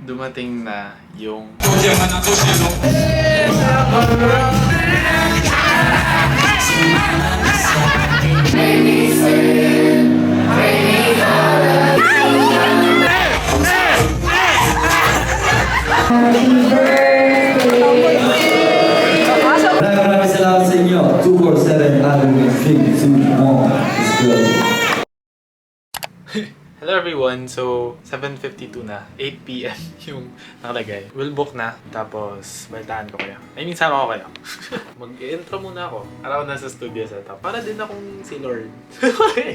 dumating na yung Maraming salamat sa inyo. 247 Avenue 321 is good. Hello everyone! So, 7:52 na. 8 PM yung nakalagay. We'll book na. Tapos, balitaan ko kayo. I mean, sama ko kayo. Mag-intro muna ako. Araw na sa studio setup. Para din akong si Lord.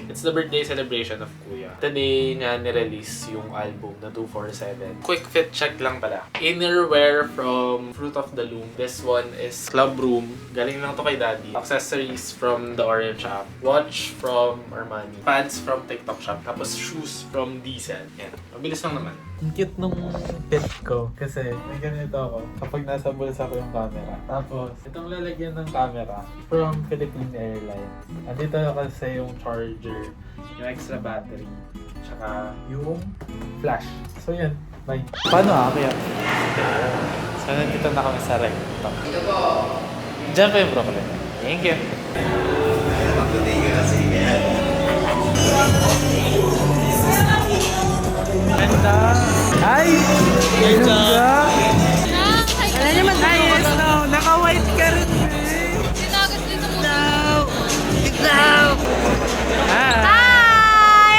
It's the birthday celebration of Kuya. Today niya nirelease yung album na 247. Quick fit check lang pala. Innerwear from Fruit of the Loom. This one is Club Room. Galing lang to kay Daddy. Accessories from The Orange Shop. Watch from Armani. Pads from TikTok Shop. Tapos shoes from Diesel. Yan. Mabilis lang naman. Ang cute nung fit ko kasi may ganito ako kapag nasa bulsa ko yung camera. Tapos, itong lalagyan ng camera from Philippine Airlines. Andito kasi yung charger, yung extra battery, tsaka yung flash. So yan, bye. Paano kaya? So nandito na kami sa recto. Dito po! Diyan pa yung Brooklyn. Thank you! Ganda! Ay! Ganda! Wala naman Ayos no! Naka-white ka rin eh! Tinagas dito mo. Hi! Hi!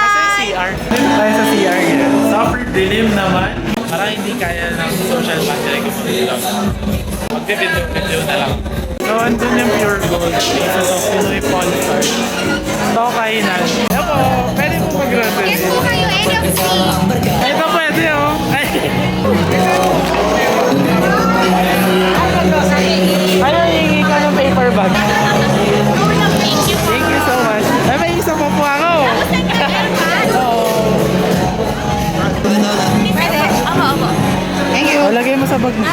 Kasi CR. Tayo sa CR yan. Super dilim naman. Parang hindi kaya ng social battery ko mag-vlog. Mag-video na lang. So, andun yung Pure Gold. Isa sa Pinoy Pawn Stars. Ito kainan. Epo, pwede po mag-grocery. Yes po kayo, NFC. Ito pwede oh. Ay! Ayaw, hingi ka ng paper bag. Thank you po. Thank you so much. Ay, may isa pa po ako. Pwede? Opo. Thank you. O, lagay mo sa bag mo.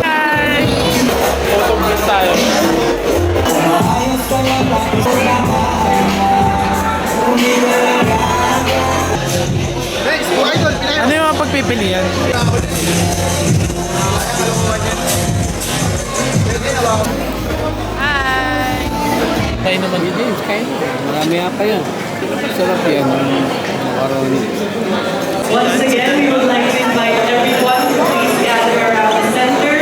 Hi! Photograph tayo. Ano yung mga pagpipilian? Hi! Kain naman yun eh. Kain. Marami pa yan. Sarap yan. Araw nito. Once again, we would like to invite everyone to please gather around the center.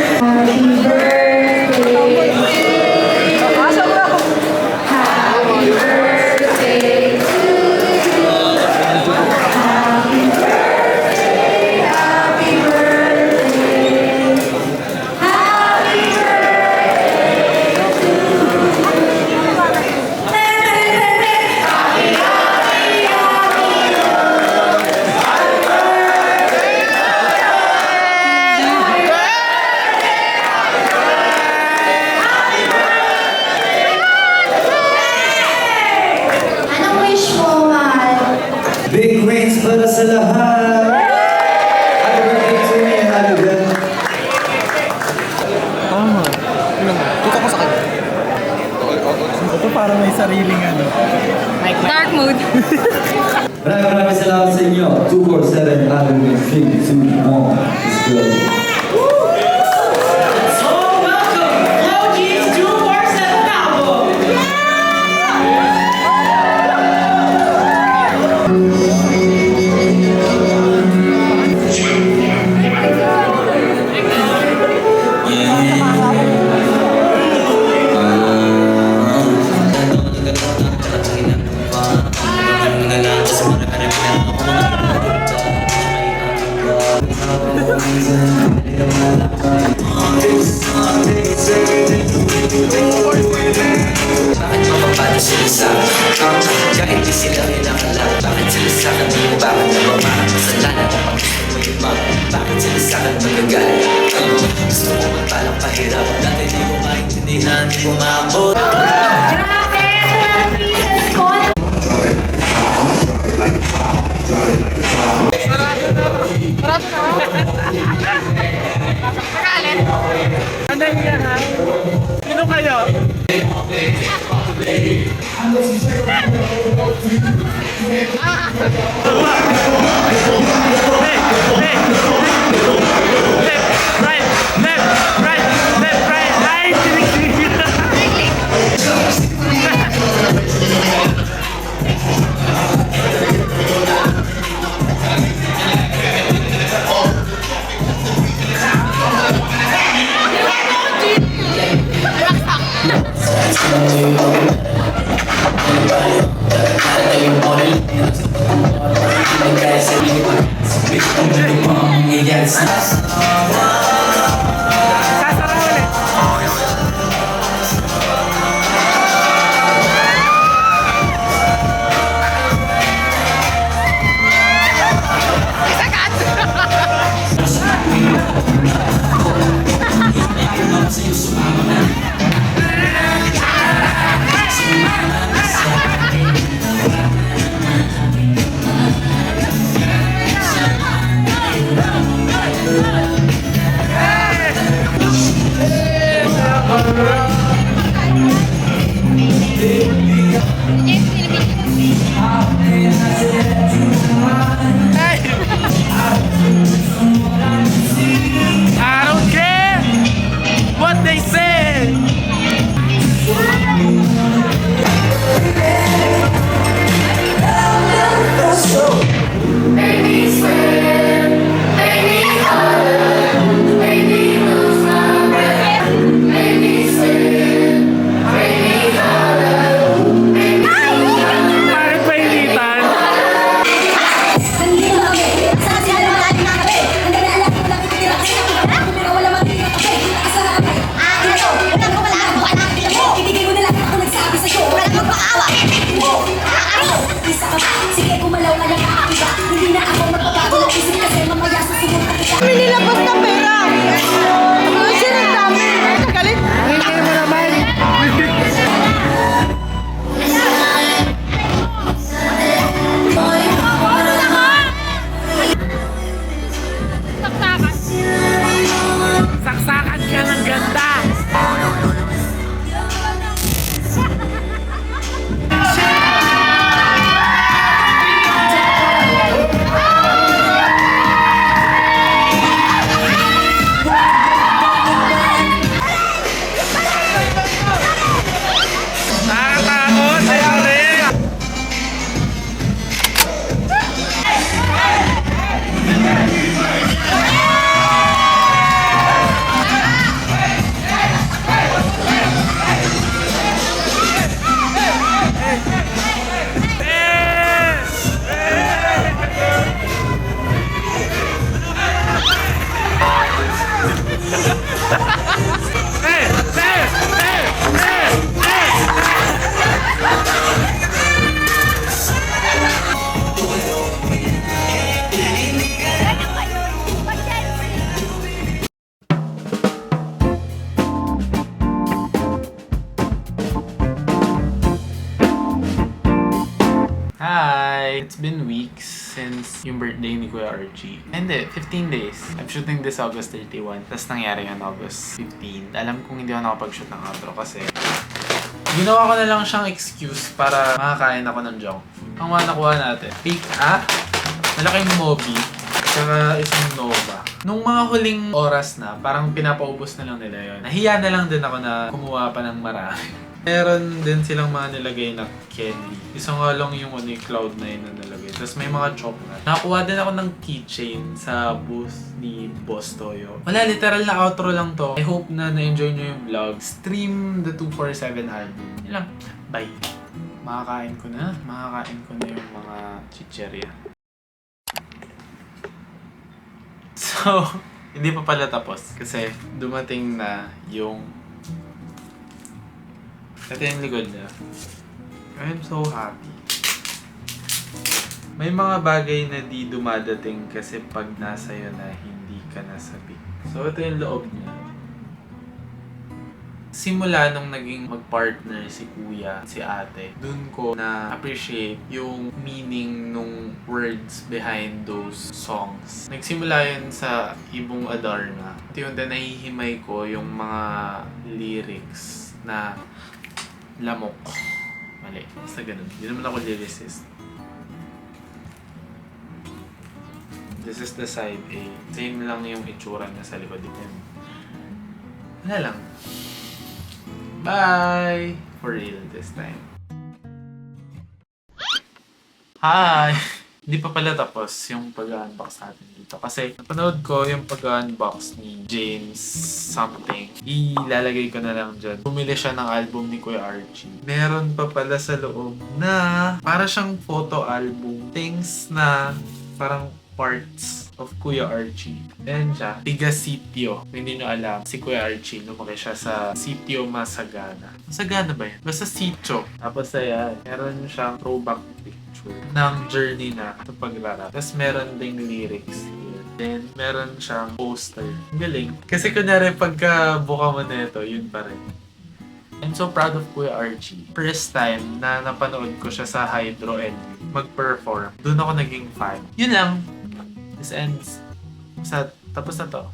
Anong wish mo, mahal? Big wings para sa lahat! Happy birthday to me and happy birthday. Tama. Tutok ko sa kanya. Ito parang may sariling ano. Dark mode. Maraming salamat sa inyo. 247 Avenue 321 is good. So welcome, Floji's 247 album. Bakit mapapala sila sa akin? Kahit di sila kinakala. Bakit sila sa akin? Bakit naman parang kasalanan? Pag gusto mo yung mga bakit sila sa akin magagalit? Gusto mo magpalang pahirap. Dati di mo maintindihan, di mo maabot. Ano yan ha? Sino kayo? Sasara ulit. I don't care what they say. Bakit ba initan? Sige, kumalaw ka lang kakakiba. Hindi na ako magbabago ng isip kasi mamaya susunod ka kita. Kami nilabas na pera. Kasi ang dami. Galit. Hindi mo naman. Saksakan ka ng ganda. Nakakatakot, siyempre. Hi! It's been weeks since yung birthday ni Kuya RG. Hindi, 15 days. I'm shooting this August 31. Tapos nangyari yung August 15. Alam kong hindi ako nakapag-shoot ng outro kasi ginawa ko na lang siyang excuse para makakain ako ng junk food. Ang mga nakuha natin. Malaking Moby. Tsaka isang Nova. Nung mga huling oras na, parang pinapaubos na lang nila yun. Nahiya na lang din ako na kumuha pa ng marami. Meron din silang mga nilagay na candy. Isang nga lang yung Cloud9 na nilagay. Tapos may mga chocolate. Nakakuha din ako ng keychain sa booth ni Boss Toyo. Wala, literal na outro lang to. I hope na na-enjoy nyo yung vlog. Stream the 247 album. Yun lang. Bye. Makakain ko na yung mga chicherya. So, hindi pa pala tapos. Kasi dumating na yung ito yung likod niya. I'm so happy. May mga bagay na di dumadating kasi pag nasa'yo na hindi ka nasabi. So ito yung loob niya. Simula nung naging mag-partner si kuya, si ate, dun ko na-appreciate yung meaning nung words behind those songs. Nagsimula yun sa Ibong Adarna. Ito yung nahihimay ko yung mga lyrics na lamok. Mali. Basta ganun. Hindi naman ako lyricist. This is the side A. Same lang yung itsura niya sa likod din. Wala lang. Bye! For real this time. Hi! Hindi pa pala tapos yung pag-unbox natin dito. Kasi napanood ko yung pag-unbox ni James something. Ilalagay ko na lang dyan. Bumili siya ng album ni Kuya Archie. Meron pa pala sa loob na para siyang photo album. Things na parang parts of Kuya Archie. Ayan siya, tiga sitio. Kung hindi nyo alam, si Kuya Archie, lumaki siya sa sitio Masagana. Masagana ba yan? Basta sitio. Tapos ayan, meron siyang throwback picture ng journey na sa pagrarap. Tapos meron ding lyrics. Then, meron siyang poster. Ang galing. Kasi kunwari, pagka buka mo na ito, yun pa rin. I'm so proud of Kuya Archie. First time na napanood ko siya sa Hydro and mag-perform. Doon ako naging fan. Yun lang. This ends. Tapos na to.